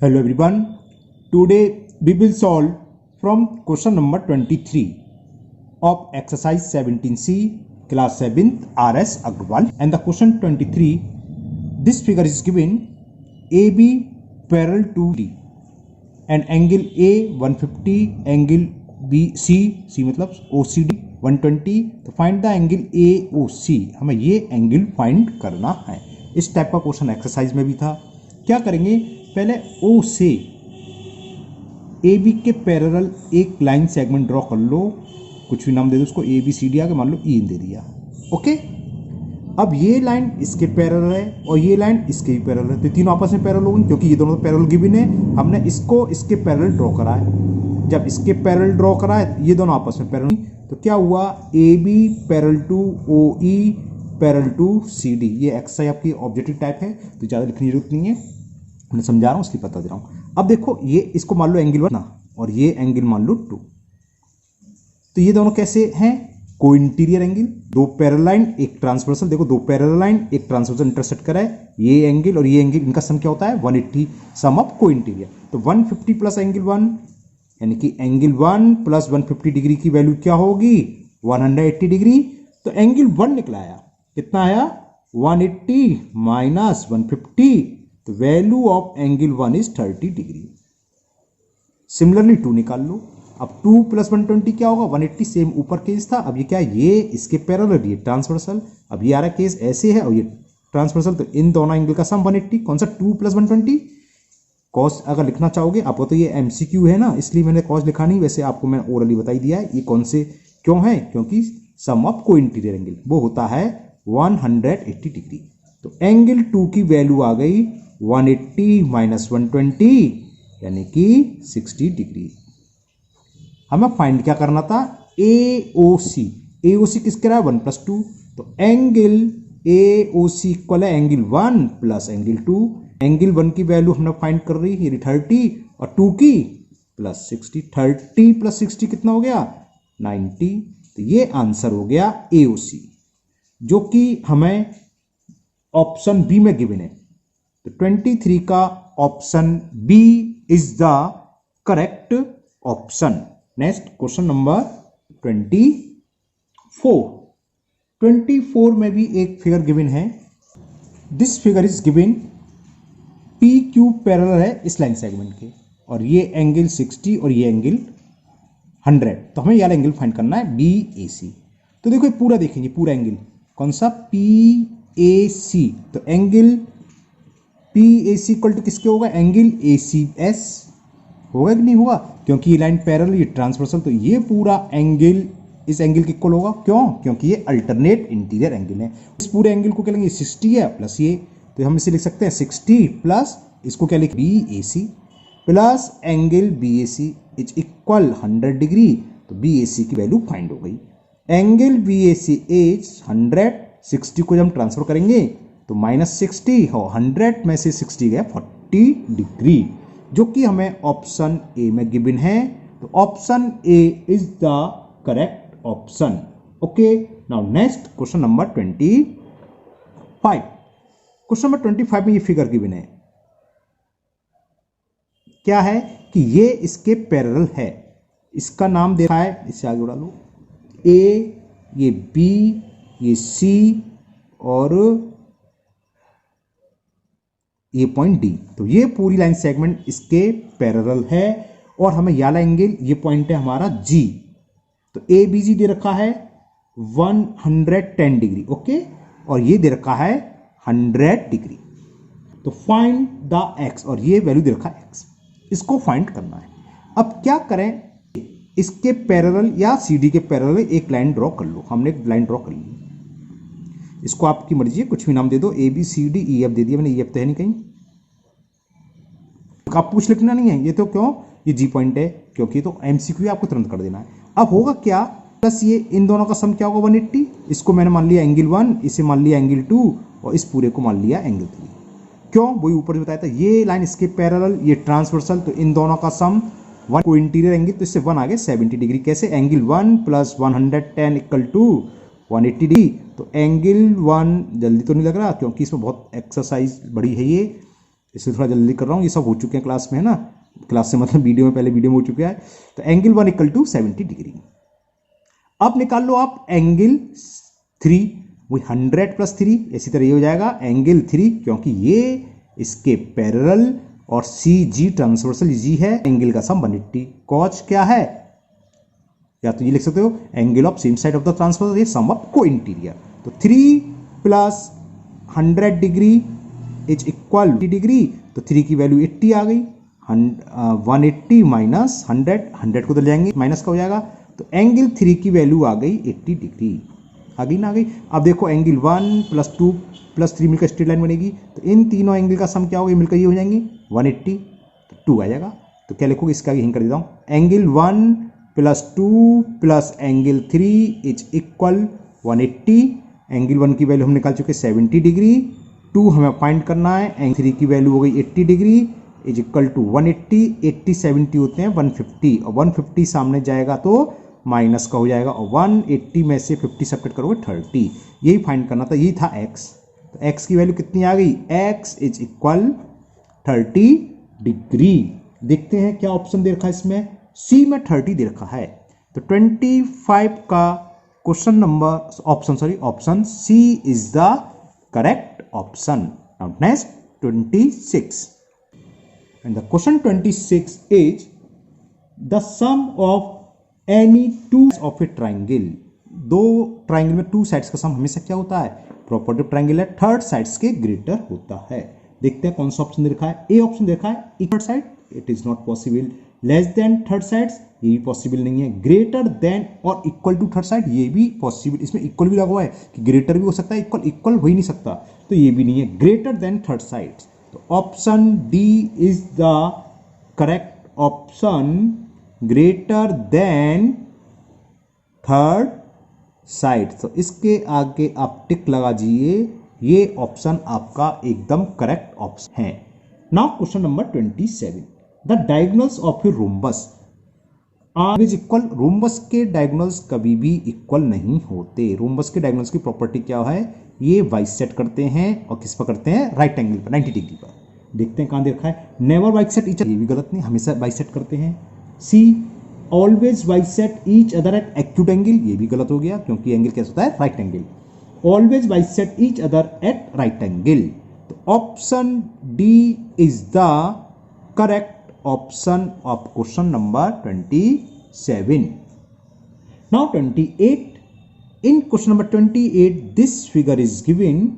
Hello everyone. Today we will solve from question number 23 of exercise 17C class 7th RS Agrawal, and the question 23, this figure is given AB parallel to D and angle A 150, angle B C मतलब OCD 120. तो find the angle AOC, हमें ये angle find करना है। इस type का question exercise में भी था। क्या करेंगे, पहले O से AB के पैरेलल एक लाइन सेगमेंट ड्रॉ कर लो, कुछ भी नाम दे दो उसको, ABCD आगे मान लो E दे दिया। ओके, अब ये लाइन इसके पैरेलल है और ये लाइन इसके भी पैरेलल है, तो तीनों आपस में पैरेलल होंगे क्योंकि ये दोनों पैरेलल गिवन है। हमने इसको इसके पैरेलल ड्रॉ करा है। जब इसके पैरेलल ड्रॉ करा है, ये दोनों आपस में पैरेलल, तो क्या हुआ, AB parallel to OE parallel to CD। ये एक्सरसाइज आपकी ऑब्जेक्टिव टाइप है तो ज़्यादा लिखने की जरूरत नहीं है, मैं समझा रहा हूँ इसलिए बता दे रहा हूँ। अब देखो, ये इसको मान लो एंगल 1 और ये एंगल मान लो 2, तो ये दोनों कैसे हैं, को इंटीरियर एंगल। दो पैरेलल लाइन एक ट्रांसवर्सल, देखो दो पैरेलल लाइन एक ट्रांसवर्सल इंटरसेक्ट करा है, ये एंगल और ये एंगल, इनका सम क्या होता है 180, सम ऑफ को इंटीरियर। तो 150 प्लस एंगल 1 यानी कि एंगल 1 प्लस 150 डिग्री की वैल्यू क्या होगी 180 डिग्री। तो एंगल 1 निकला आया, कितना आया 180 माइनस 150, तो value of angle 1 is 30 degree. Similarly 2 निकाल लो। अब 2 प्लस 120 क्या होगा 180, सेम ऊपर केस था। अब ये क्या है, ये इसके पैरेलल, ये ट्रांसवर्सल। अब ये आ रहा केस ऐसे है और ये ट्रांसवर्सल, तो इन दोनों एंगल का सम 180। कौन सा 2 प्लस 120 कॉस अगर लिखना चाहोगे आपको, तो ये MCQ है ना, इसलिए मैंने कॉस लिखा नहीं, वैसे आपको मैंने ओरली बताई दिया है। ये कौन से क्यों है, क्योंकि सम ऑफ को इंटीरियर एंगल वो होता है 180 डिग्री। तो एंगल 2 की वैल्यू आ गई 180 माइनस 120 यानी कि 60 डिग्री। हमें फाइंड क्या करना था, AOC। AOC किसके रहा है 1 प्लस 2, तो एंगल AOC इक्वल है एंगल 1 प्लस एंगल 2। एंगल 1 की वैल्यू हमने फाइंड कर रही है 30 और 2 की प्लस 60। 30 प्लस 60 कितना हो गया 90। तो ये आंसर हो गया AOC, जो कि हमें ऑप्शन बी में गिवन है। तो 23 का option B is the correct option. Next question number 24 में भी एक फिगर गिवन है। This figure is given PQ parallel है इस लाइन सेगमेंट के, और ये एंगल 60 और ये एंगल 100। तो हमें ये एंगल फाइंड करना है BAC। तो देखो ये पूरा देखेंगे, पूरा एंगल कौन सा PAC। तो एंगल PAC इक्वल टू किसके होगा, एंगल ACS होगा कि नहीं होगा, क्योंकि ये लाइन पैरेलल, ये ट्रांसवर्सल, तो ये पूरा एंगल इस एंगल के इक्वल होगा। क्यों, क्योंकि ये अल्टरनेट इंटीरियर एंगल है। इस पूरे एंगल को क्या लेंगे 60 है प्लस ये, तो हम इसे लिख सकते हैं 60 प्लस इसको क्या लिख BAC plus angle BAC is equal 100 degree. तो BAC की वैल्यू फाइंड हो गई। एंगल BAC इज 100, 60 को जब हम ट्रांसफर करेंगे तो माइनस 60 हो, 100 में से 60 गया 40 डिग्री, जो कि हमें ऑप्शन ए में गिवन है। तो option A is the correct option. Okay, now next question number 25। Question number 25 में ये फिगर गिवन है। क्या है कि ये इसके पैरेलल है, इसका नाम देखा है, इससे आगे उड़ा लो, A, ये B, ये C और ये पॉइंट D। तो ये पूरी लाइन सेगमेंट इसके पैरेलल है और हमें ये वाला एंगल, ये पॉइंट है हमारा G। तो ABG दे रखा है 110 डिग्री, ओके, और ये दे रखा है 100 डिग्री। तो फाइंड द x, और ये वैल्यू दे रखा है x, इसको फाइंड करना है। अब क्या करें, इसके पैरेलल या CD के पैरेलल एक लाइन ड्रॉ कर लो। हमने एक लाइन ड्रॉ कर ली, इसको आपकी मर्जी है कुछ भी नाम दे दो, ABCDEF दे दिया मैंने, EF तो है नहीं कहीं, आप पूछ लिखना नहीं है। ये तो क्यों, ये G पॉइंट है, क्योंकि तो MCQ आपको तुरंत कर देना है। अब होगा क्या, प्लस ये इन दोनों का सम क्या होगा 180, इसको मैंने मान लिया एंगल 1, इसे मान लिया एंगल 2 और इस पूरे को मान लिया एंगल 3। क्यों, वही ऊपर बताया था, ये लाइन इसके पैरेलल, ये ट्रांसवर्सल, तो इन दोनों का सम 1 को इंटीरियर एंगल, तो इससे 1 आ गया 70 डिग्री। कैसे, angle 1 plus 110 equal to 180 degree. तो एंगल 1 जल्दी तो नहीं लग रहा क्योंकि इसमें बहुत एक्सरसाइज बड़ी है ये, इसलिए थोड़ा जल्दी कर रहा हूँ, ये सब हो चुके हैं क्लास में, है ना, क्लास से मतलब वीडियो में, पहले वीडियो में हो चुका है। तो एंगल 1 इक्वल टू 70 डिग्री। अब निकाल लो आप एंगल 3, वही 100 प्लस 3, इसी तरह ये हो जाएगा एंगल 3, क्योंकि ये इसके पैरेलल और सी जी ट्रांसवर्सल जी है, एंगल का सम 180। कॉज क्या है, या तो ये लिख सकते हो angle of same side of the transversal, ये सम ऑफ को इंटीरियर। तो 3 plus 100 degree is equal 80 degree, तो 3 की वैल्यू 80 आ गई। 180 माइनस 100 को तो ले जाएंगे, माइनस का हो जाएगा, तो एंगल 3 की वैल्यू आ गई 80 डिग्री। आ गई ना, आ गई। अब देखो एंगल 1 प्लस 2 प्लस 3 मिलकर स्ट्रेट लाइन बनेगी, तो इन तीनों एंगल का सम क्या होगा, मिलकर ये हो जाएंगी 180, तो 2 आ जाएगा। तो क्या लिखोगे, इसका यहीं कर देता हूँ, angle 1 plus 2 plus angle 3 is equal 180। Angle 1 की वैल्यू हम निकाल चुके 70 डिग्री, 2 हमें फाइंड करना है, एंगल 3 की वैल्यू हो गई 80 डिग्री इज इक्वल टू 180। 80 70 होते हैं 150, और 150 सामने जाएगा तो माइनस का हो जाएगा, और 180 में से 50 सब्ट्रैक्ट करोगे 30। यही फाइंड करना था, यही था x। तो x की वैल्यू कितनी आ गई, x इज इक्वल 30 डिग्री। देखते हैं क्या ऑप्शन दे रखा है इसमें, C में 30 दे रखा है। तो 25 का question number option C is the correct option. Now next 26, and the question 26 is the sum of any two of a triangle। दो ट्राइंगल में 2 साइड्स का सम हमेशा क्या होता है, प्रोपोर्टिव ट्राइंगल है, थर्ड साइड्स के ग्रेटर होता है। देखते हैं कौन सा ऑप्शन देखा है, ए ऑप्शन देखा है, equal side it is not possible, less than third sides ये भी पॉसिबल नहीं है, ग्रेटर देन और इक्वल टू थर्ड साइड ये भी पॉसिबल, इसमें इक्वल भी लगा हुआ है कि ग्रेटर भी हो सकता है, इक्वल हो ही नहीं सकता, तो ये भी नहीं है, ग्रेटर देन थर्ड साइड्स। तो option D is the correct option, greater than third side. तो इसके आगे आप टिक लगा दीजिए, ये ऑप्शन आपका एकदम करेक्ट ऑप्शन है। Now question number 27, the diagonals of a rhombus are is equal. Rhombus के डायगोनल्स कभी भी इक्वल नहीं होते। रोम्बस के डायगोनल्स की प्रॉपर्टी क्या है, ये बाइसेट करते हैं, और किस पर करते हैं, राइट एंगल पर 90 डिग्री पर। देखते हैं कहां दे रखा है, नेवर बाइसेट ईच, ये भी गलत नहीं, हमेशा बाइसेट करते हैं। C always bisect each other at acute angle, ये भी गलत हो गया, क्योंकि एंगल कैसा होता है, right angle. Always bisect each other at right angle. तो option D is the correct option of question number 27। Now 28, in question number 28 this figure is given.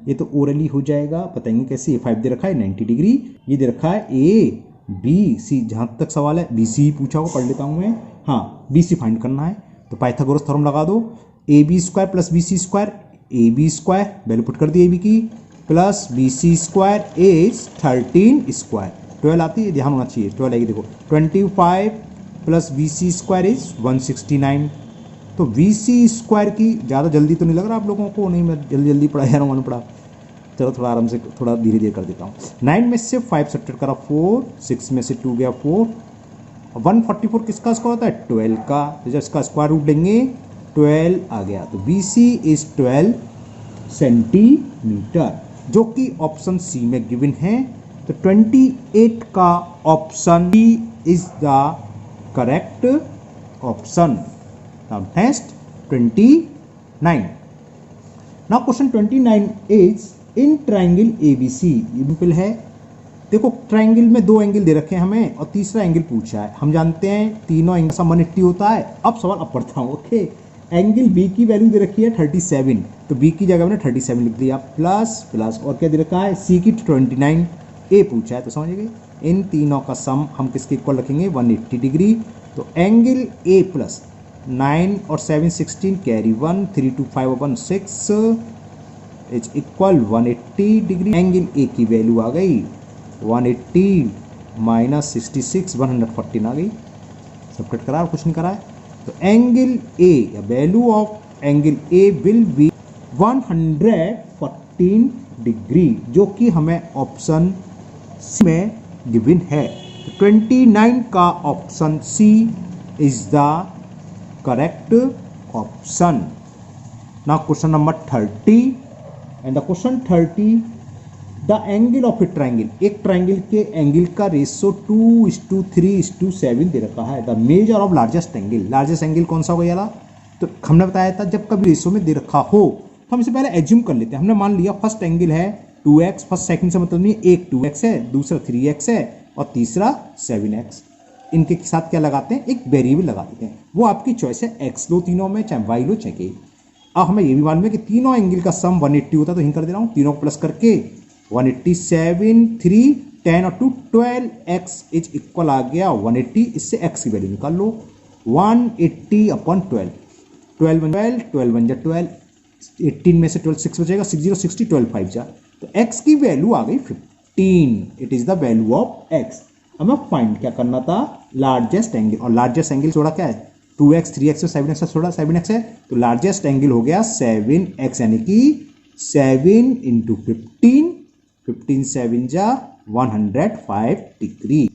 ये तो ओरली हो जाएगा, बताएंगे कैसे। A5 दे रखा है 90 डिग्री, ये दे रखा है A B C, जहां तक सवाल है BC पूछा हो, पढ़ लेता हूं मैं। हाँ, BC फाइंड करना है, तो पाइथागोरस थ्योरम लगा दो, AB square plus BC square, AB square value put कर दी AB की, plus BC square is 13 square, 12 आती है, ध्यान होना चाहिए 12 आएगी। देखो 25 प्लस BC स्क्वायर इज 169। तो VC स्क्वायर की ज़्यादा जल्दी तो नहीं लग रहा आप लोगों को, नहीं मैं जल्दी पढ़ा जा रहा हूँ, पढ़ा, चलो थोड़ा आराम से, थोड़ा धीरे धीरे कर देता हूँ। 9 में से 5 सब्ट्रैक्ट करा 4, 6 में से 2 गया 4, 144 किसका स्क्वायर होता है, 12 का, तो जब इसका स्क्वायर रूट लेंगे 12 आ गया। तो BC इज 12 सेंटीमीटर, जो कि ऑप्शन सी में गिवन है। तो 28 का option D is the correct option. Now next 29। Now question 29 is in triangle ABC, ये सिंपल है। देखो ट्राइंगल में 2 एंगल दे रखे हैं हमें, और तीसरा एंगल पूछा है। हम जानते हैं तीनों एंगल सम 180 होता है। अब सवाल अब पढ़ता हूँ, ओके। एंगल B की वैल्यू दे रखी है 37, तो B की जगह मैंने 37 लिख दिया, प्लस और क्या दे रखा है, C की 29, A पूछा है, तो समझ गए। इन तीनों का सम हम किसके इक्वल रखेंगे, 180 डिग्री। तो एंगल A प्लस 9 और 7 16 carry 1, 3 2 5 1 6 is equal 180 degree. Angle A की वैल्यू आ गई 180 माइनस 66 114 आ गई। सबकट करा, कुछ नहीं करा है। तो angle A, value of angle A will be 114 degree, जो कि हमें ऑप्शन सी में गिवन है। तो 29 का option C is the correct option. Now question number 30, and the question 30, the angle of a triangle, एक ट्राइंगल के एंगल का रेशो 2:3:7 दे रखा है। The measure of largest angle, largest angle कौन सा होगा यार? तो हमने बताया था जब कभी रेशो में दे रखा हो तो हम इसे पहले एज्यूम कर लेते हैं। हमने मान लिया फर्स्ट एंगल है 2x, फर्स्ट सेकंड से मतलब नहीं, एक 2x है, दूसरा 3x है और तीसरा 7x। इनके साथ क्या लगाते हैं? एक वेरिएबल लगा देते हैं, वो आपकी चॉइस है, x लो तीनों में, चाहे y लो चाहे k। अब हमें ये भी मालूम है कि तीनों एंगल का सम 180 होता है, तो हिंट कर दे रहा हूँ, तीनों को प्लस करके 187, 3, 10 और 2 12x इज इक्वल आ गया 180। इससे x की वैल्यू निकाल लो, 180/12, 12 1 12, 12 1 12, 18 में से 12 6 बचेगा, 6 0 60, 12 5 जा, तो x की वैल्यू आ गई 15। It is the value of x। हमें फाइंड क्या करना था? लार्जेस्ट एंगल, और लार्जेस्ट एंगल थोड़ा क्या है? 2x, 3x और 7x से थोड़ा 7x है, तो लार्जेस्ट एंगल हो गया 7x, यानी कि 7 × 15, 15 7 जा 105 डिग्री,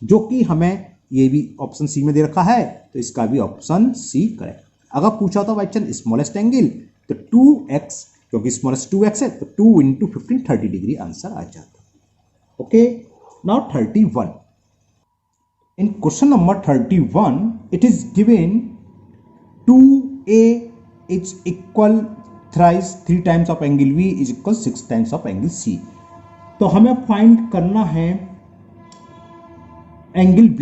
जो कि हमें ये भी ऑप्शन सी में दे रखा है, तो इसका भी ऑप्शन सी करेक्ट। अगर पूछा होता बाई चांस स्मॉलेस्ट एंगल तो 2x, क्योंकि स्मॉलेस्ट 2x है, तो 2 × 15 30 डिग्री आंसर आ जाता। Okay, now 31। In question number 31, it is given 2a is equal thrice 3 times of angle B is equal 6 times of angle C। तो हमें find करना है angle B।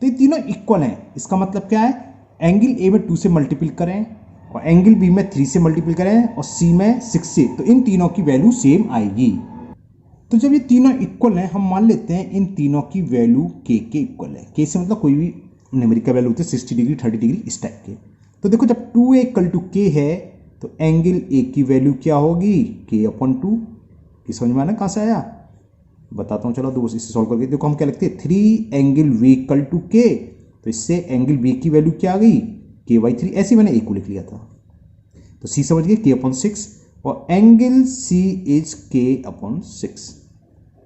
तो ये तीनों इक्वल हैं, इसका मतलब क्या है? एंगल A में 2 से मल्टीपल करें और एंगल B में 3 से मल्टीपल करें और C में 6 से, तो इन तीनों की वैल्यू सेम आएगी। तो जब ये तीनों इक्वल हैं, हम मान लेते हैं इन तीनों की वैल्यू k के इक्वल है। k से मतलब कोई भी न्यूमेरिकल वैल्यू होती है, 60 डिग्री 30 डिग्री इस टाइप के। तो देखो जब 2a = k है तो एंगल a की वैल्यू क्या होगी? k/2। ये समझ में आना कहाँ से आया? बताता हूँ, चलो दो इसे सॉल्व करके देखो। हम क्या लिखते हैं? 3 एंगल v = k, तो इससे एंगल b की वैल्यू क्या आ गई? k/3। ऐसे मैंने a को लिख लिया था, तो c समझ गए, k/6, और एंगल c इज k/6।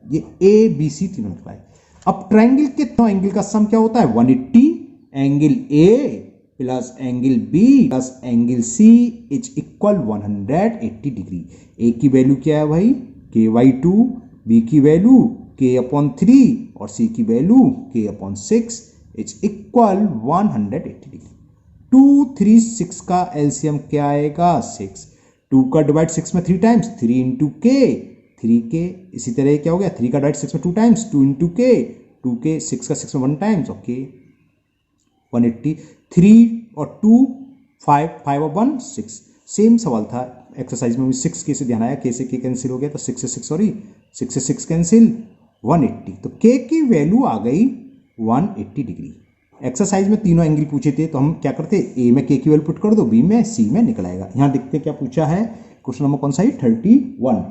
ये a b c तीनों निकला है। अब ट्राइंगल के तीनों एंगल का सम क्या होता है? 180। Angle a plus angle b plus angle c is equal 180 degree. a की वैल्यू क्या है भाई? k/2, b की वैल्यू k/3 और c की value k/6 is equal 180 degree. 2 3 6 का एलसीएम क्या आएगा? 6। 2 का डिवाइड 6 में 3 टाइम्स, 3 × k, 3k। इसी तरह क्या हो गया? 3 का डिवाइड 6 में 2 टाइम्स, 2 × k, 2k, 6 का 6 में 1 टाइम्स, ओके 180। 3 और 2 5, 5 और 1 6। सेम सवाल था एक्सरसाइज में भी, 6k से ध्यान आया, k से k कैंसिल हो गया, तो 6 से 6 सॉरी 6 से 6 कैंसिल, 180। तो k की वैल्यू आ गई 180 डिग्री। एक्सरसाइज में तीनों एंगल पूछे थे, तो हम क्या करते? a में k की वैल्यू पुट कर दो, b में, c में निकल आएगा। यहाँ देखते हैं क्या पूछा है। क्वेश्चन नंबर कौन सा है? 31।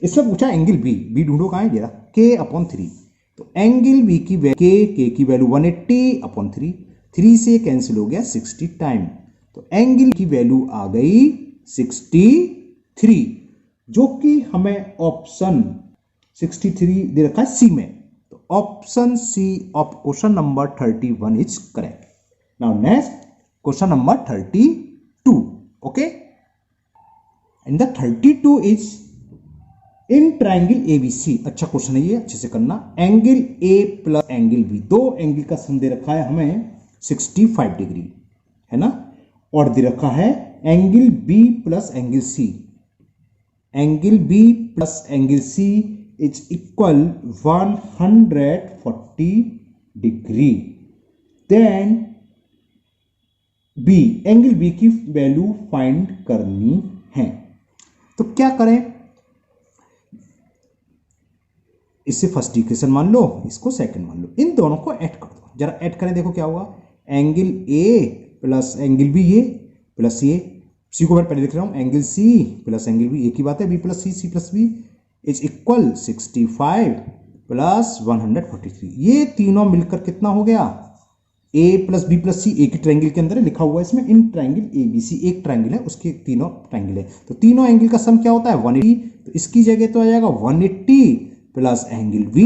इसमें पूछा एंगल b ढूंढो, कहाँ है? जरा k/3। तो एंगल b की k की वैल्यू 180/3, 3 से कैंसिल हो गया 60 टाइम, तो एंगल की वैल्यू आ गई 63, जो कि हमें ऑप्शन 63 दे रखा है सी में। तो option C of question number 31 is correct. Now next question number 32। Okay, and the 32 is in triangle ABC। अच्छा क्वेश्चन है ये, अच्छे से करना। Angle A plus angle B, दो एंगल का सम दे रखा है हमें 65 डिग्री, है ना, और दे रखा है angle B plus angle C। Angle B plus angle C is equal 140 degree. Then B, angle B की वैल्यू फाइंड करनी है। तो क्या करें? इससे फर्स्ट इक्वेशन मान लो, इसको सेकंड मान लो, इन दोनों को ऐड कर दो। जरा ऐड करें, देखो क्या होगा। Angle A plus angle B, ये प्लस ये, सी को मैं पहले लिख रहा हूं, angle C plus angle B, एक ही बात है, B plus C B is equal 65 plus 143। ये तीनों मिलकर कितना हो गया? A plus B plus C, एक ही ट्राइंगल के अंदर लिखा हुआ है इसमें, इन ट्राइंगल ABC एक ट्राइंगल है, उसके तीनों ट्राइंगल है, तो तीनों एंगल का सम क्या होता है? 180। तो इसकी जगह तो आ जाएगा 180 प्लस एंगल B,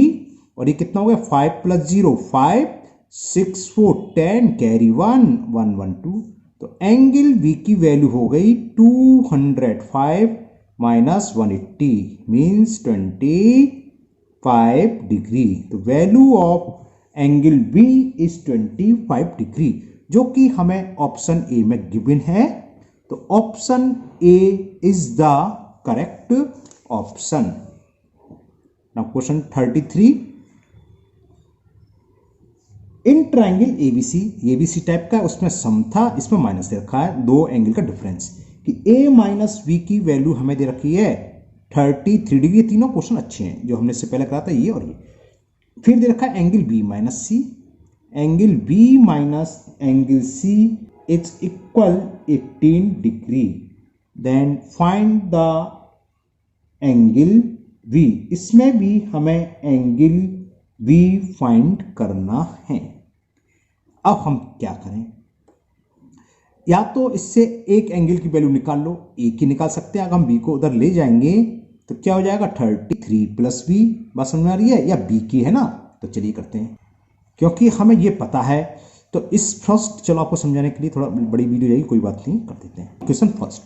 और ये कितना हो गया? 5 प्लस 0 5, 6 4 10, कैरी 1 1 1 2। तो एंगल B की वैल्यू हो गई 205 माइनस 180 मीन्स 25 डिग्री। तो value of angle B is 25 degree, जो कि हमें ऑप्शन ए में गिवन है। तो option A is the correct option. Now question 33, in triangle ABC type का, उसमें सम था, इसमें माइनस दे रखा है, दो एंगल का डिफरेंस कि a माइनस बी की वैल्यू हमें दे रखी है 33 डिग्री। तीनों क्वेश्चन अच्छे हैं जो हमने इससे पहले करा था, ये और ये। फिर दे रखा है angle B minus C, angle B minus angle C is equal 18 degree. Then find the angle B, इसमें भी हमें एंगल बी फाइंड करना है। अब हम क्या करें, या तो इससे एक एंगल की वैल्यू निकाल लो, एक ही निकाल सकते हैं। अगर हम बी को उधर ले जाएंगे तो क्या हो जाएगा 33 प्लस बी, बात समझ में आ रही है, या बी की है ना। तो चलिए करते हैं, क्योंकि हमें ये पता है। तो इस फर्स्ट, चलो आपको समझाने के लिए थोड़ा बड़ी वीडियो जाएगी, कोई बात नहीं, कर देते हैं। क्वेश्चन फर्स्ट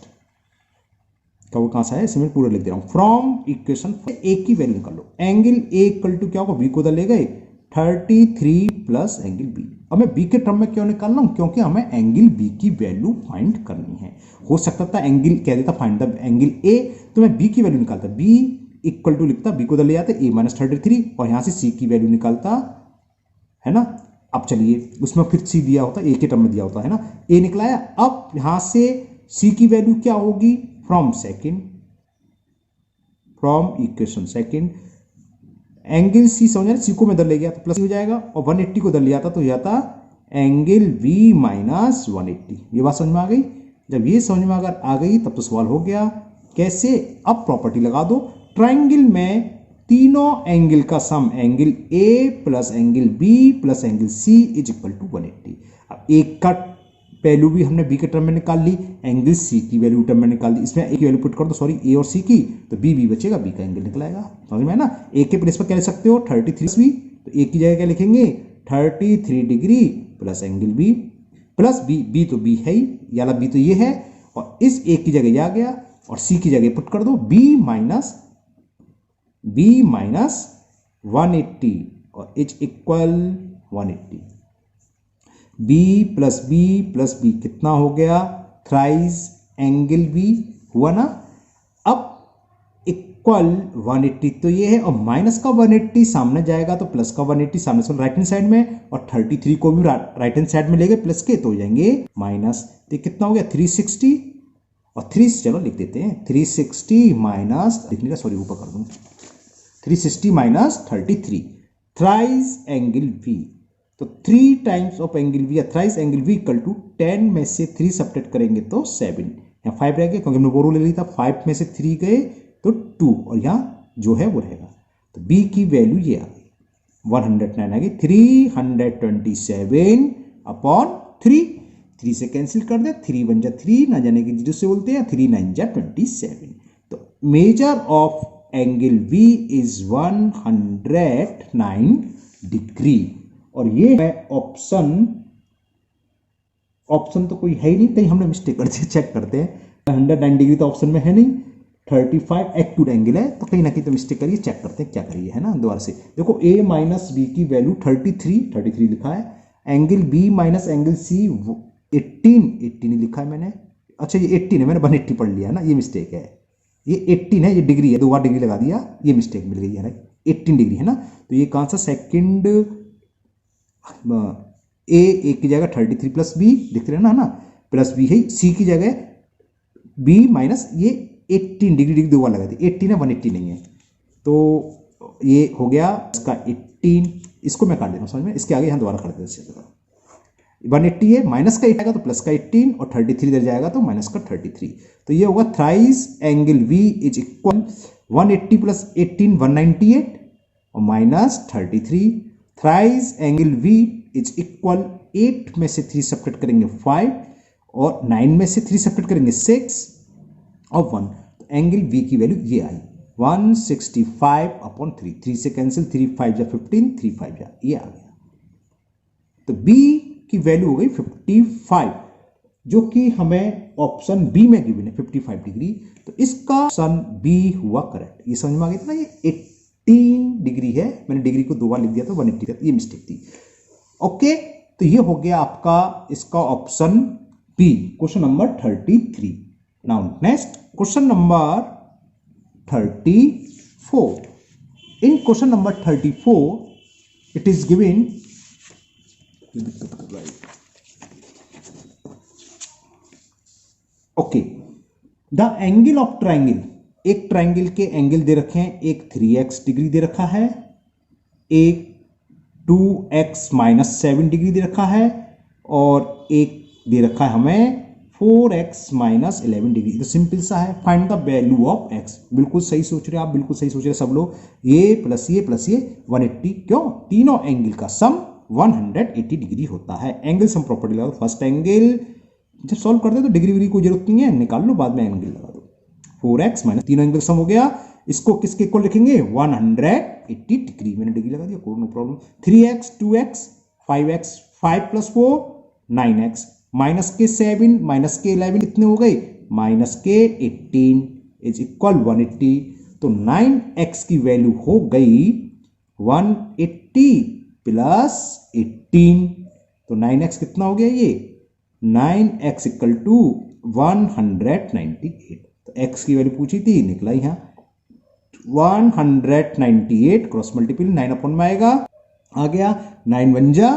का वो कहां सा है, इसमें पूरा लिख दे रहा हूं। फ्रॉम इक्वेशन एक की वैल्यू निकाल लो, एंगल ए इक्वल टू क्या होगा, बी को उधर ले गए 33 प्लस एंगल बी। अब मैं बी के टर्म में क्यों निकाल रहा हूं, क्योंकि हमें एंगल बी की वैल्यू फाइंड करनी है। हो सकता था एंगल कह देता फाइंड द एंगल ए, तो मैं बी की वैल्यू निकालता, बी इक्वल टू लिखता, बी को उधर ले जाते ए माइनस 33 और यहां से सी की वैल्यू निकालता, है ना। अब चलिए उसमें फिर सी दिया होता, ए के टर्म में दिया होता है ना, ए निकलाया। अब यहां से सी की वैल्यू क्या होगी, from equation second angle C, समझ रहे, सी को मैं इधर ले गया तो प्लस हो जाएगा, और 180 को इधर ले आता तो जाता एंगल बी माइनस 180। ये बात समझ में आ गई। जब ये समझ में अगर आ गई तब तो सवाल हो गया। कैसे, अब प्रॉपर्टी लगा दो, ट्राइंगल में तीनों एंगल का sum, angle A plus angle B plus angle C is equal to 180। अब एक का वैल्यू भी हमने बी के टर्म में निकाल ली, एंगल सी की वैल्यू टर्म में निकाल दी, इसमें ए की वैल्यू पुट कर दो, सॉरी ए और सी की, तो बी बचेगा, बी का एंगल निकलाएगा। समझ में है ना। ए के प्लेस पर क्या लिख सकते हो 33 बी, तो ए की जगह क्या लिखेंगे 33 degree plus angle B plus B तो बी है ही, याला बी तो ये है, और इस ए की जगह आ गया और सी की जगह पुट कर दो बी माइनस 180 और is equal 180। B plus B कितना हो गया, थ्राइस एंगल बी हुआ ना। अब इक्वल 180 तो ये है, और माइनस का 180 सामने जाएगा तो प्लस का 180 सामने से राइट हैंड साइड में, और 33 को भी राइट हैंड साइड में ले गए प्लस के, तो हो जाएंगे माइनस। तो कितना हो गया 360, और 3 चलो लिख देते हैं 360 माइनस, लिखने का सॉरी ऊपर कर दूं, 360 माइनस 33 थ्राइस एंगल बी। तो 3 टाइम्स ऑफ एंगल बी या thrice angle B equal to 10 में से 3 सब्ट्रैक्ट करेंगे तो 7, यहाँ 5 रह गया क्योंकि हमने बोरो ले ली था, 5 में से 3 गए तो 2, और यहाँ जो है वो रहेगा। तो बी की वैल्यू ये आ गई 109 आ गई, 327 अपॉन 3 से कैंसिल कर दे, 3 1 जा 3, ना जाने की जीरो से बोलते हैं, 3 9 जा 27। तो measure of angle B is 109 degree, और ये है ऑप्शन तो कोई है ही नहीं, कहीं हमने मिस्टेक कर दी, चेक करते हैं। 109 डिग्री तो ऑप्शन में है नहीं, 35 एक्यूट एंगल है, तो कहीं ना कहीं तो मिस्टेक करिए, चेक करते हैं क्या करिए, है ना। दोबारा से देखो, ए माइनस बी की वैल्यू 33 लिखा है, angle B minus angle C 18 लिखा है मैंने, अच्छा ये 18 है, मैंने 180 पढ़ लिया ना, ये मिस्टेक है, ये 18 है, ये डिग्री है, 2 बार डिग्री लगा दिया, ये मिस्टेक मिल गई है ना, 18 डिग्री है ना। तो ये कौन सा सेकंड, ए की जगह 33 प्लस बी दिख रहे ना, प्लस बी है, सी की जगह बी माइनस ये 18 डिग्री 2 बार लगा दी, 18 है 180 नहीं है, तो ये हो गया इसका 18, इसको मैं काट देता हूँ समझ में, इसके आगे यहाँ दोबारा कर देते हैं। 180 है, माइनस का 8 आएगा तो प्लस का 18, और 33 इधर जाएगा तो माइनस का 33। तो ये होगा thrice angle B is equal 180 plus 18 198 और minus 33। Thrice angle B is equal 8 में से 3 सब्ट्रैक्ट करेंगे 5 और 9 में से 3 सब्ट्रैक्ट करेंगे 6 और 1। तो एंगल वी की वैल्यू ये आई 165/3, 3 से कैंसिल, 3 5 जा 15, 3 5 जा, ये आ गया। तो बी की वैल्यू हो गई 55। जो कि हमें ऑप्शन बी में गिवन है 55 डिग्री, तो इसका ऑप्शन बी हुआ करेक्ट। ये समझ में आ गया था ना, ये 18 डिग्री है, मैंने डिग्री को 2 बार लिख दिया था 180, ये मिस्टेक थी। ओके, तो ये हो गया आपका इसका option B, question number 33। Now next question number 34। In question number 34 it is given, okay, the angle of triangle, एक ट्राइंगल के एंगल दे रखे हैं, एक 3x डिग्री दे रखा है, एक 2x माइनस 7 डिग्री दे रखा है, और एक दे रखा है हमें 4x माइनस 11 डिग्री। तो सिंपल सा है, find the value of x। बिल्कुल सही सोच रहे हैं आप, बिल्कुल सही सोच रहे हैं सब लोग। ये प्लस ये 180, क्यों? तीनों एंगल का सम 180 डिग्री होता है। एंगल सम प्रॉपर्टी लगा दो। फर्स्ट एंगल जब सॉल्व करते तो डिग्री विग्री कोई जरूरत नहीं है, निकाल लो, बाद में एंगल लगा दो। 4x माइनस तीनों एंगल सम हो गया, इसको किसके इक्वल लिखेंगे? 180 डिग्री, मैंने डिग्री लगा दिया, कोई no problem. 3x 2x 5x 5 plus 4 9x minus के 7 माइनस के 11 कितने हो गए? माइनस के 18 इज इक्वल 180। तो 9x की वैल्यू हो गई 180 प्लस 18, तो 9x कितना हो गया? ये 9x इक्वल टू 198। तो x की वैल्यू पूछी थी, निकला यहाँ 198, क्रॉस मल्टीपल 9 अपॉन में आएगा, आ गया 9 1 जा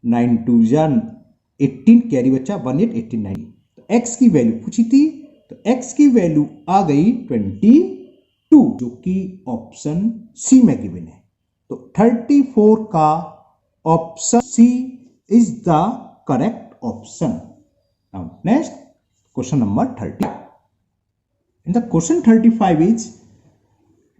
9 2 जा 18, कैरी बच्चा 1889। तो x की वैल्यू पूछी थी, तो x की वैल्यू आ गई 22, जो कि ऑप्शन सी में गिवन है। तो 34 का option C is the correct option. Now next question number 30. In the question 35 is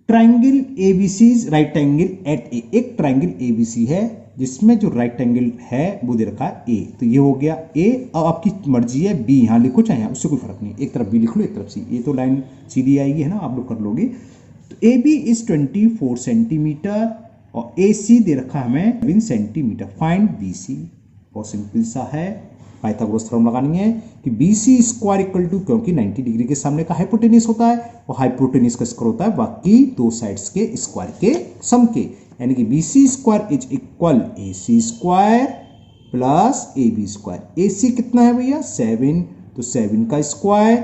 triangle ABC is right angle at A. एक ट्राइंगल ABC है जिसमें जो राइट एंगल है वो दे रखा है A। तो ये हो गया A। अब आपकी मर्जी है B यहाँ लिखो चाहे यहाँ, उससे कोई फर्क नहीं, एक तरफ B लिख लो एक तरफ C, ये तो लाइन सीधी आएगी है ना, आप लोग कर लोगे। तो AB इज 24 सेंटीमीटर और AC दे रखा है हमें 7 सेंटीमीटर। Find BC। बहुत सिंपल सा है, पाइथागोरस थ्योरम लगानी है कि BC स्क्वायर इक्वल टू, क्योंकि 90 डिग्री के सामने का हाइपोटेनिस होता है और हाइपोटेनिस का स्क्वायर होता है बाकी दो साइड्स के स्क्वायर के सम के, यानी कि BC square is equal AC square plus AB square. AC कितना है भैया? 7, तो 7 का स्क्वायर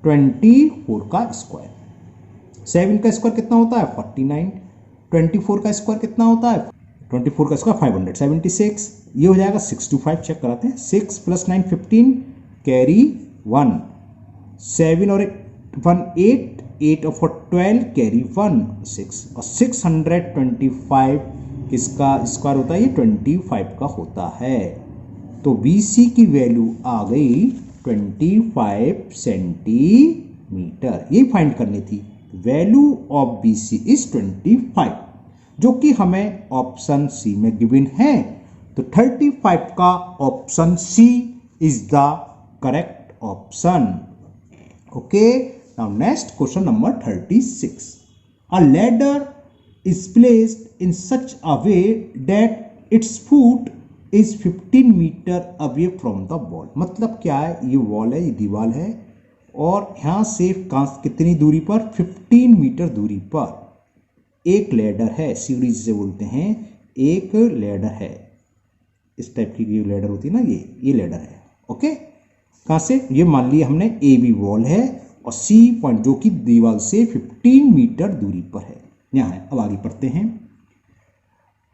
24 का स्क्वायर। 7 का स्क्वायर कितना होता है? 49। 24 का स्क्वायर कितना होता है? 24 का स्क्वायर 576। ये हो जाएगा 6 to 5, चेक कराते हैं। 6 प्लस 9 15, कैरी 1, 7 और 1 8, 8 और 12 कैरी 1 6, और 625 किसका स्क्वायर होता है? ये 25 का होता है। तो BC की वैल्यू आ गई 25 सेंटीमीटर, ये फाइंड करनी थी। वैल्यू ऑफ BC इज 25, जो कि हमें ऑप्शन सी में गिवन है। तो 35 का option C is the correct option. Okay, now next question number 36। A ladder is placed in such a way that its foot is 15 metre away from the wall. मतलब क्या है? ये wall है, ये दीवार है, और यहां से कितनी दूरी पर? 15 मीटर दूरी पर एक लैडर है, सीढ़ी जिसे बोलते हैं, एक लैडर है, इस टाइप की ये लैडर होती है ना, ये लैडर है। ओके, कहाँ से? ये मान लिया हमने AB वॉल है और C पॉइंट जो कि दीवार से 15 मीटर दूरी पर है, यहाँ है। अब आगे पढ़ते हैं।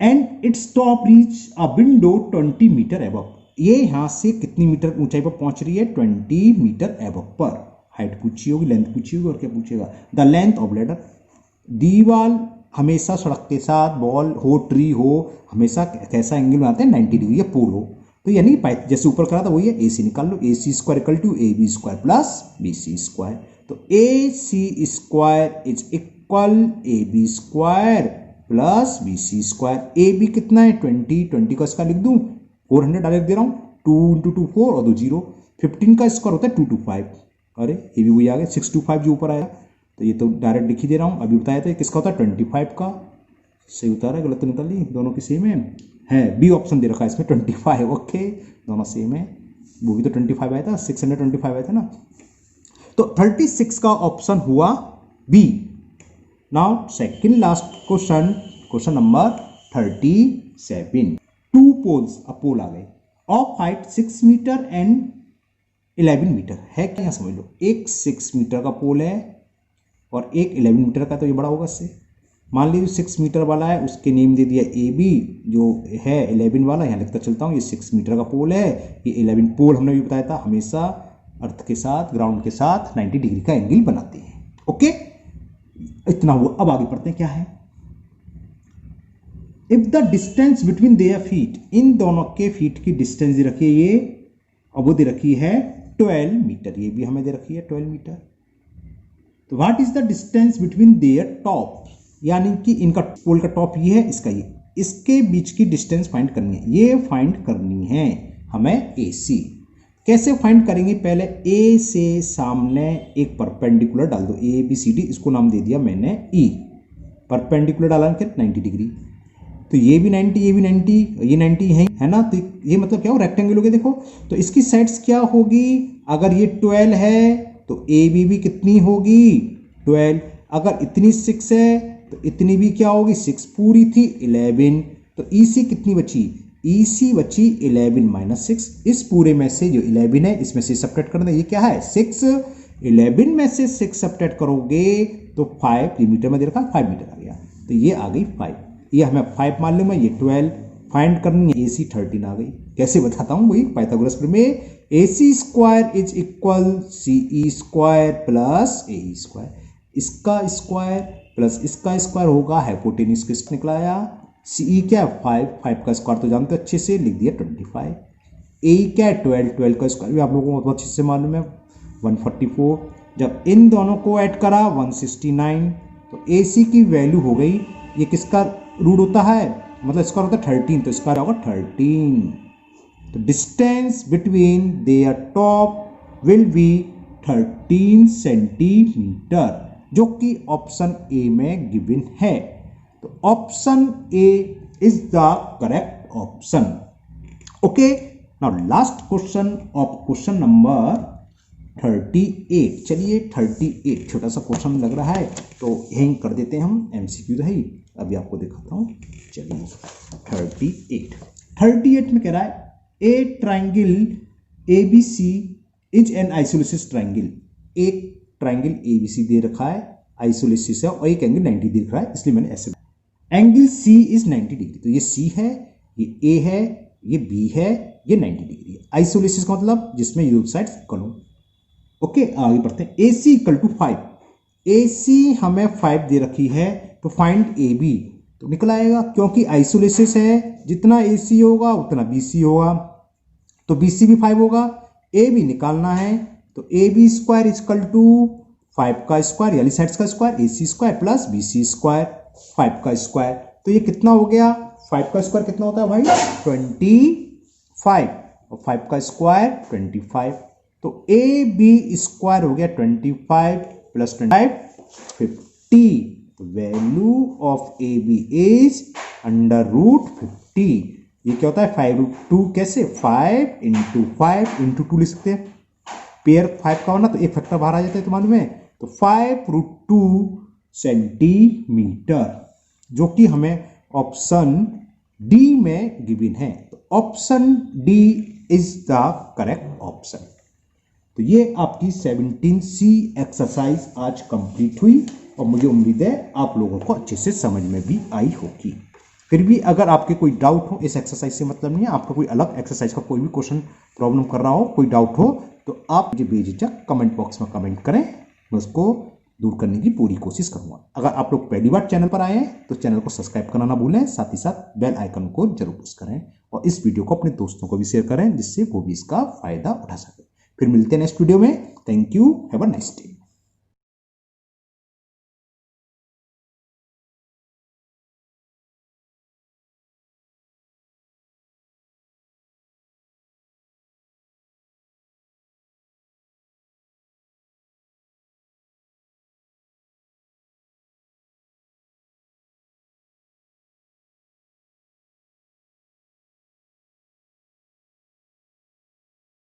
And its top reach a window 20 metre above. ये यहाँ से कितनी मीटर ऊंचाई पर पहुंच रही है? 20 मीटर एबव पर। हाइट पूछी होगी, लेंथ पूछी होगी, और क्या पूछेगा? The length of ladder. दीवार हमेशा सड़क के साथ, बॉल हो, ट्री हो, हमेशा कैसा एंगल बनाते हैं? 90 डिग्री या पोल हो। तो यानी जैसे ऊपर करा था वही है, AC निकाल लो। AC square equal to AB square plus BC square. तो AC square is equal AB square plus BC square. AB कितना है? 20 का स्क्वायर लिख दूं, 400 डायरेक्ट दे रहा हूँ, 2 × 2 4 और 2 0। 15 का स्क्वायर होता है 225। अरे ये भी वही आ गया, 625 जो ऊपर आया, तो ये तो डायरेक्ट लिख ही दे रहा हूँ। अभी बताया था किसका होता है? 25 का। सही उतारा, गलत तो निकाल ली, दोनों की सेम है। बी ऑप्शन दे रखा है इसमें 25। ओके, दोनों सेम है। वो भी तो 25 आया था, 625 आया था ना। तो 36 का ऑप्शन हुआ B. Now second last question, question number 37। Two poles, अब पोल आ गए, of height 6 metre and 11 metre है क्या, समझ लो। एक 6 मीटर का पोल है और एक 11 मीटर का, तो ये बड़ा होगा इससे। मान लीजिए 6 मीटर वाला है, उसके नेम दे दिया ए बी, जो है 11 वाला यहाँ लिखता चलता हूँ, ये 6 मीटर का पोल है, ये 11 पोल हमने भी बताया था हमेशा अर्थ के साथ, ग्राउंड के साथ 90 डिग्री का एंगल बनाते हैं। ओके, इतना हुआ। अब आगे पढ़ते हैं क्या है। If the distance between their feet, इन दोनों के फीट की डिस्टेंस दे रखी है ये, और वो दे रखी है 12 मीटर, ये भी हमें दे रखी है 12 मीटर। तो what is the distance between there top, यानी कि इनका पोल का टॉप ये है, इसका ये, इसके बीच की डिस्टेंस फाइंड करनी है, ये फाइंड करनी है हमें AC। कैसे फाइंड करेंगे, पहले A से सामने एक परपेंडिकुलर डाल दो, ABCD, इसको नाम दे दिया मैंने E। परपेंडिकुलर डाला क्या, 90 डिग्री, तो ये भी 90, ये भी 90, ये 90 है ना। तो ये मतलब क्या हो, रेक्टेंगल हो गया। देखो तो इसकी साइड्स क्या होगी, अगर ये 12 है तो AB भी कितनी होगी 12, अगर इतनी 6 है तो इतनी भी क्या होगी, 6 पूरी थी 11, तो EC कितनी बची, EC बची 11 माइनस 6। इस पूरे में से जो 11 है इसमें से सब्ट्रैक्ट करना, ये क्या है 6, 11 में से 6 सब्ट्रैक्ट करोगे तो 5, ये मीटर में दे रखा 5 मीटर आ गया, तो ये आ गई 5, ये हमें 5 मान लूँ मैं, ये 12 फाइंड करनी है, AC 13 आ गई। कैसे बताता हूँ, वही पाइथागोरस में, AC square is equal CE square plus AE square, इसका स्क्वायर प्लस इसका स्क्वायर होगा हाइपोटेन्यूज, किसको निकलाया CE क्या है 5 का स्क्वायर तो जानते अच्छे से, लिख दिया 25, AE क्या है 12 का स्क्वायर भी आप लोगों को बहुत अच्छे से मालूम है 144, जब इन दोनों को ऐड करा 169, तो AC की वैल्यू हो गई, ये किसका रूट होता है, मतलब स्क्वायर होता है 13, तो स्क्वायर होगा 13। तो distance between there top will be 13 centimetre, जो कि ऑप्शन ए में गिवन है। तो option A is the correct option. Okay, now last question of question number 38। चलिए 38 छोटा सा क्वेश्चन लग रहा है तो यहीं कर देते हैं हम, MCQ है ही, अभी आपको दिखाता हूं। चलिए 38 में कह रहा है a triangle ABC is an isosceles triangle, एक ट्राइंगल ABC दे रखा है, आइसोलेसिस है, और एक एंगल 90 दे रखा है, इसलिए मैंने ऐसे, एंगल C इज 90 डिग्री, तो ये C है, ये A है, ये B है, ये 90 डिग्री है। आइसोलेसिस का मतलब जिसमें ये साइड इक्वल हो। ओके, आगे बढ़ते हैं। AC इक्वल टू 5, AC हमें 5 दे रखी है, तो फाइंड AB, तो निकल आएगा, क्योंकि आइसोलेसिस है, जितना AC होगा उतना BC होगा, तो BC भी 5 होगा, AB निकालना है, तो AB स्क्वायर इक्वल टू 5 का स्क्वायर, यानी साइड्स का square, AC square plus BC square 5 का स्क्वायर, तो ये कितना हो गया, 5 का स्क्वायर कितना होता है भाई 25, और 5 का स्क्वायर 25, तो AB स्क्वायर हो गया 25 plus 25 50, value of AB is under root 50। ये क्या होता है 5√2, कैसे 5 इंटू 5 इंटू 2 लिख सकते हैं, पेयर 5 का होना तो एक फैक्टर बाहर आ जाता है, तो मालूम है, तो 5√2 सेंटीमीटर, जो कि हमें ऑप्शन डी में गिवन है, तो option D is the correct option. तो ये आपकी 17C एक्सरसाइज आज कंप्लीट हुई, और मुझे उम्मीद है आप लोगों को अच्छे से समझ में भी आई होगी। फिर भी अगर आपके कोई डाउट हो, इस एक्सरसाइज से मतलब नहीं है, आपका कोई अलग एक्सरसाइज का कोई भी क्वेश्चन प्रॉब्लम कर रहा हो, कोई डाउट हो, तो आप मुझे बेझिझक कमेंट बॉक्स में कमेंट करें, मैं उसको दूर करने की पूरी कोशिश करूंगा। अगर आप लोग पहली बार चैनल पर आए हैं तो चैनल को सब्सक्राइब करना ना भूलें, साथ ही साथ बेल आइकन को जरूर प्रेस करें, और इस वीडियो को अपने दोस्तों को भी शेयर करें, जिससे वो भी इसका फायदा उठा सके। फिर मिलते हैं नेक्स्ट वीडियो में। Thank you, have a nice day.